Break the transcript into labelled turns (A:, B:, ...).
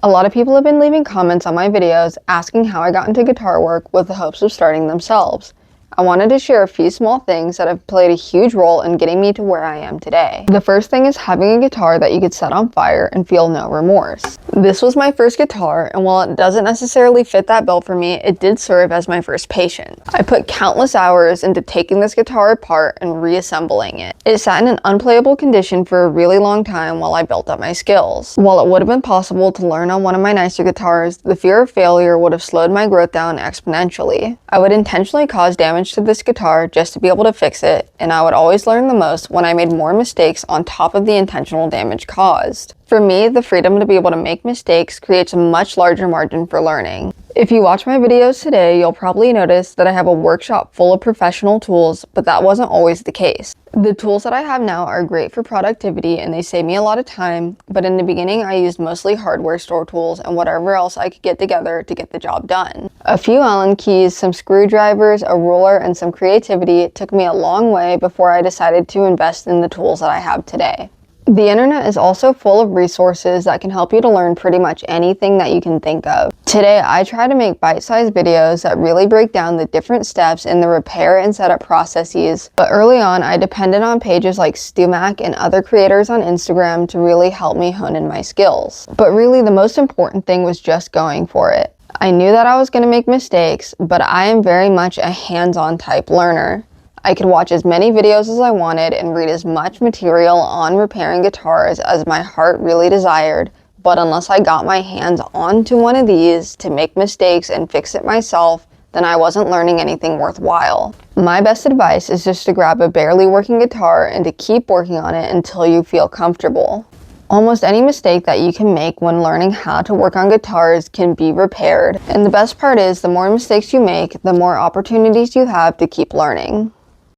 A: A lot of people have been leaving comments on my videos asking how I got into guitar work with the hopes of starting themselves. I wanted to share a few small things that have played a huge role in getting me to where I am today. The first thing is having a guitar that you could set on fire and feel no remorse. This was my first guitar, and while it doesn't necessarily fit that bill for me, it did serve as my first patient. I put countless hours into taking this guitar apart and reassembling it. It sat in an unplayable condition for a really long time while I built up my skills. While it would have been possible to learn on one of my nicer guitars, the fear of failure would have slowed my growth down exponentially. I would intentionally cause damage to this guitar just to be able to fix it, and I would always learn the most when I made more mistakes on top of the intentional damage caused. For me, the freedom to be able to make mistakes creates a much larger margin for learning. If you watch my videos today, you'll probably notice that I have a workshop full of professional tools, but that wasn't always the case. The tools that I have now are great for productivity and they save me a lot of time, but in the beginning I used mostly hardware store tools and whatever else I could get together to get the job done. A few Allen keys, some screwdrivers, a ruler, and some creativity took me a long way before I decided to invest in the tools that I have today. The internet is also full of resources that can help you to learn pretty much anything that you can think of. Today, I try to make bite-sized videos that really break down the different steps in the repair and setup processes, but early on, I depended on pages like StewMac and other creators on Instagram to really help me hone in my skills. But really, the most important thing was just going for it. I knew that I was going to make mistakes, but I am very much a hands-on type learner. I could watch as many videos as I wanted and read as much material on repairing guitars as my heart really desired, but unless I got my hands onto one of these to make mistakes and fix it myself, then I wasn't learning anything worthwhile. My best advice is just to grab a barely working guitar and to keep working on it until you feel comfortable. Almost any mistake that you can make when learning how to work on guitars can be repaired, and the best part is the more mistakes you make, the more opportunities you have to keep learning.